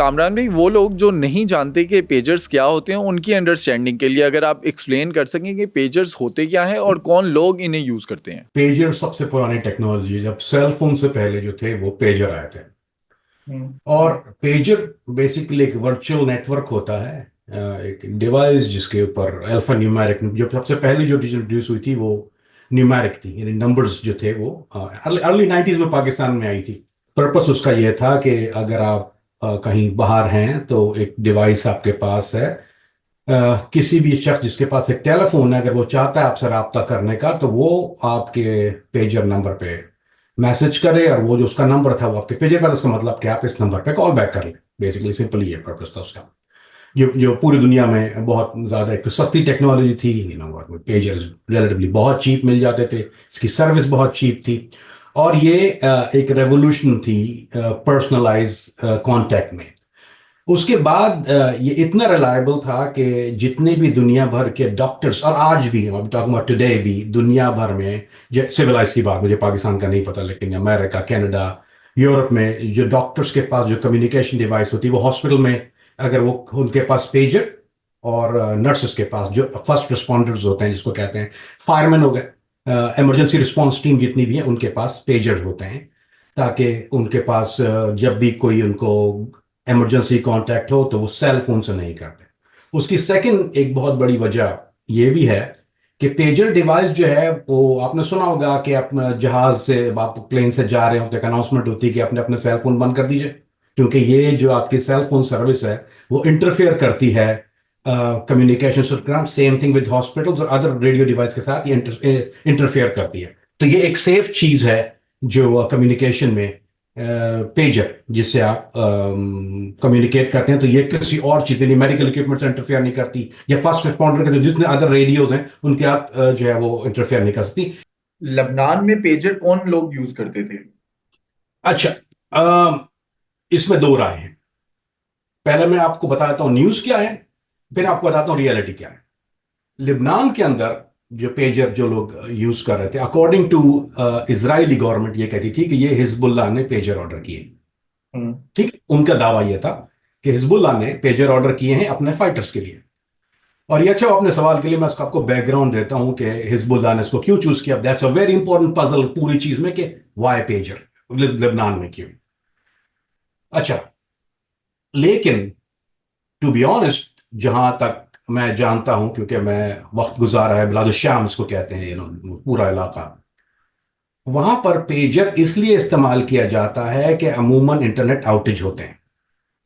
कामरान भाई, वो लोग जो नहीं जानते कि पेजर्स क्या होते हैं, उनकी अंडरस्टैंडिंग के लिए अगर आप एक्सप्लेन कर सकें कि पेजर्स होते क्या हैं और कौन लोग इन्हें यूज़ करते हैं। पेजर सबसे पुरानी टेक्नोलॉजी है। जब सेल फोन से पहले जो थे वो पेजर आए थे। और पेजर बेसिकली एक वर्चुअल नेटवर्क होता है, एक डिवाइस जिसके ऊपर अल्फा न्यूमेरिक, जो सबसे पहले जो चीज इंट्रोड्यूस हुई थी वो न्यूमेरिक थी, यानी नंबर्स जो थे वो अर्ली 90s में पाकिस्तान में आई थी। पर्पस उसका यह था कि अगर आप कहीं बाहर हैं तो एक डिवाइस आपके पास है, किसी भी शख्स जिसके पास एक टेलीफोन है, अगर वो चाहता है आपसे रब्ता करने का तो वो आपके पेजर नंबर पे मैसेज करे, और वो जो उसका नंबर था वो आपके पेजर पर, उसका मतलब कि आप इस नंबर पे कॉल बैक कर लें। बेसिकली सिंपल ये पर्पस था उसका। जो जो पूरी दुनिया में बहुत ज़्यादा एक तो सस्ती टेक्नोलॉजी थी, पेजर रिलेटिवली बहुत चीप मिल जाते थे, इसकी सर्विस बहुत चीप थी। और ये एक रेवोल्यूशन थी पर्सनलाइज कांटेक्ट में। उसके बाद ये इतना रिलायबल था कि जितने भी दुनिया भर के डॉक्टर्स, और आज भी टॉकिंग अबाउट टुडे भी दुनिया भर में, सिविलाइज की बात मुझे पाकिस्तान का नहीं पता, लेकिन अमेरिका, कनाडा, यूरोप में जो डॉक्टर्स के पास जो कम्युनिकेशन डिवाइस होती है, वो हॉस्पिटल में अगर वो उनके पास पेजर, और नर्सेस के पास जो फर्स्ट रिस्पॉन्डर्स होते हैं जिसको कहते हैं, फायरमैन हो गए, इमरजेंसी रिस्पॉन्स टीम जितनी भी है, उनके पास पेजर होते हैं, ताकि उनके पास जब भी कोई उनको इमरजेंसी कांटेक्ट हो तो वो सेल फोन से नहीं करते। उसकी सेकंड एक बहुत बड़ी वजह ये भी है कि पेजर डिवाइस जो है वो आपने सुना होगा कि अपना जहाज से, आप प्लेन से जा रहे हो तो एक अनाउंसमेंट होती है कि अपने अपने सेल फोन बंद कर दीजिए, क्योंकि ये जो आपकी सेल फोन सर्विस है वो इंटरफेयर करती है communication system. Same thing with hospitals और अदर रेडियो डिवाइस के साथ ये इंटरफेयर करती है। तो ये एक सेफ चीज है जो कम्युनिकेशन में, पेजर जिससे आप कम्युनिकेट करते हैं, तो ये किसी और चीज यानी मेडिकल इक्विपमेंट से इंटरफेयर नहीं करती, या फर्स्ट रिस्पॉन्डर के जो जितने अदर रेडियोज हैं उनके आप जो है वो इंटरफेयर नहीं कर सकती। लबनान में पेजर कौन लोग यूज़ करते थे? अच्छा, इसमें दो राय हैं। पहले मैं आपको बताता हूँ न्यूज क्या है, फिर आपको बताता हूँ रियलिटी क्या है। लिबनान के अंदर जो पेजर जो लोग यूज कर रहे थे, अकॉर्डिंग टू इजरायली गवर्नमेंट ये कहती थी कि ये हिजबुल्लाह ने पेजर ऑर्डर किए। हम्म। ठीक, उनका दावा यह था कि हिजबुल्लाह ने पेजर ऑर्डर किए हैं अपने फाइटर्स के लिए। और ये अच्छा, अपने सवाल के लिए मैं इसको आपको बैकग्राउंड देता हूं कि हिजबुल्लाह ने इसको क्यों चूज किया। That's a very important puzzle पूरी चीज में, कि वाई पेजर लेबनान में क्यों। अच्छा, लेकिन टू बी ऑनेस्ट, जहां तक मैं जानता हूं, क्योंकि मैं वक्त गुजारा है बिलादुश्शाम इसको कहते हैं, पूरा इलाका, वहां पर पेजर इसलिए इस्तेमाल किया जाता है कि अमूमन इंटरनेट आउटेज होते हैं।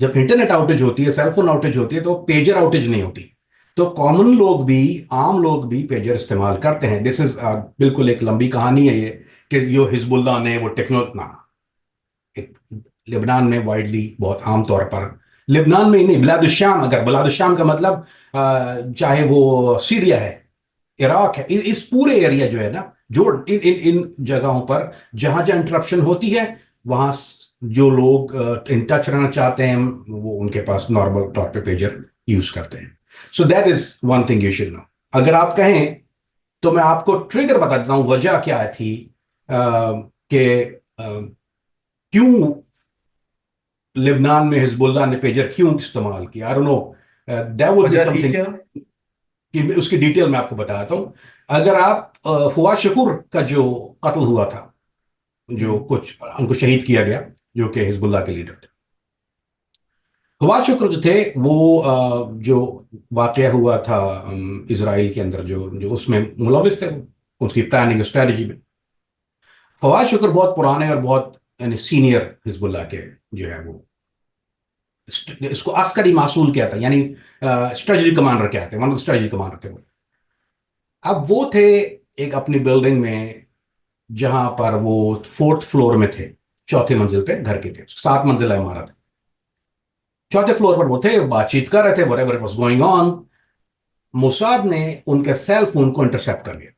जब इंटरनेट आउटेज होती है, सेलफोन आउटेज होती है, तो पेजर आउटेज नहीं होती। तो कॉमन लोग भी, आम लोग भी पेजर इस्तेमाल करते हैं। दिस इज बिल्कुल एक लंबी कहानी है ये, कि जो हिजबुल्लाह ने वो टेक्नोलॉजी ना, एक लेबनान में वाइडली बहुत आम तौर पर, लेबनान में ही नहीं, बिलादुश्शाम, अगर बिलादुश्शाम का मतलब चाहे वो सीरिया है, इराक है, इस पूरे एरिया जो है ना, जो इन इन इन जगहों पर जहां जहां इंटरप्शन होती है, वहां जो लोग इन टच रहना चाहते हैं वो उनके पास नॉर्मल तौर पे पेजर यूज करते हैं। So that is one thing you should know. अगर आप कहें तो मैं आपको ट्रिगर बता देता हूं, वजह क्या थी कि क्यों लेबनान में हिजबुल्लाह ने पेजर क्यों इस्तेमाल किया। I don't know, that would be वजह थी समथिंग क्या? कि उसकी डिटेल मैं आपको बताता हूँ। अगर आप फवाद शकूर का जो कत्ल हुआ था, जो हम्म। कुछ उनको शहीद किया गया, जो कि हिजबुल्लाह के लीडर थे, फवाद शकूर जो थे वो जो वाकया हुआ था इसराइल के अंदर, जो जो उसमें मुलविस थे, उसकी प्लानिंग स्ट्रेटजी में। फवाद शकूर बहुत पुराने और बहुत यानी सीनियर हिजबुल्लाह के जो है वो, इसको अस्करी मासूल कहता है, यानी स्ट्रेटजी कमांडर कहते हैं, वन ऑफ स्ट्रेटजी कमांडर थे वो। अब वो थे एक अपनी बिल्डिंग में, जहां पर वो फोर्थ फ्लोर में थे, चौथे मंजिल पे घर के थे, 7 मंजिला इमारत है। चौथे फ्लोर पर वो थे, बातचीत कर रहे थे, whatever was going on. Mossad ने उनके सेल फोन को इंटरसेप्ट कर लिया।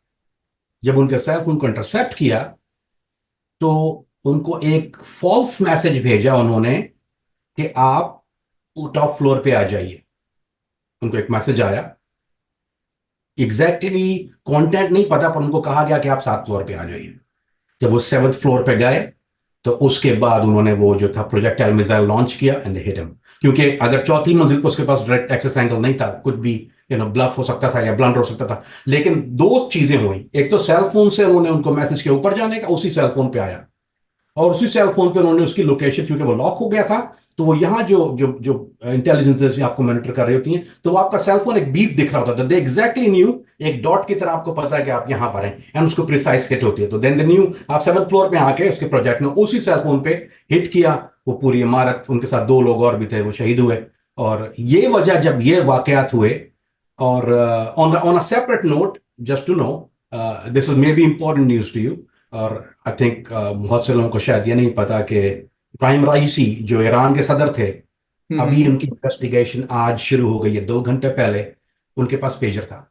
जब उनके सेल फोन को इंटरसेप्ट किया तो उनको एक फॉल्स मैसेज भेजा उन्होंने कि आप टॉप फ्लोर पे आ जाइए। उनको एक मैसेज आया, एग्जैक्टली कंटेंट नहीं पता, पर उनको कहा गया कि आप 7 फ्लोर पे आ जाइए। जब वो 7th फ्लोर पे गए तो उसके बाद उन्होंने वो जो था प्रोजेक्टाइल मिसाइल लॉन्च किया एंड हिट हिम। क्योंकि अगर चौथी मंजिल पर उसके पास डायरेक्ट एक्सेस एंगल नहीं था, कुछ भी ब्लफ हो सकता था या ब्लंडर हो सकता था। लेकिन दो चीजें हुई, एक तो सेल फोन से उन्होंने उनको मैसेज के ऊपर जाने का, उसी सेल फोन पे आया, और उसी सेल फोन पे उन्होंने उसकी लोकेशन, क्योंकि वो लॉक हो गया था, तो वो यहाँ जो जो जो इंटेलिजेंस आपको मॉनिटर कर रही होती हैं, तो वो आपका सेल फोन एक बीप दिख रहा होता था, दे एग्जैक्टली न्यू, एक डॉट की तरह आपको पता है कि आप यहाँ पर हैं, एंड उसको प्रिसाइज हिट होती है। तो देन द न्यू, आप 7th फ्लोर पे आके उसके प्रोजेक्ट में उसी सेल फोन पे हिट किया, वो पूरी इमारत, उनके साथ 2 लोग और भी थे, वो शहीद हुए। और ये वजह जब ये वाकयात हुए, और on a separate note, just to know, this is maybe important news to you, और आई थिंक बहुत से लोगों को शायद ये नहीं पता कि इब्राहिम राइसी जो ईरान के सदर थे, अभी उनकी इन्वेस्टिगेशन आज शुरू हो गई है, 2 घंटे पहले उनके पास पेजर था।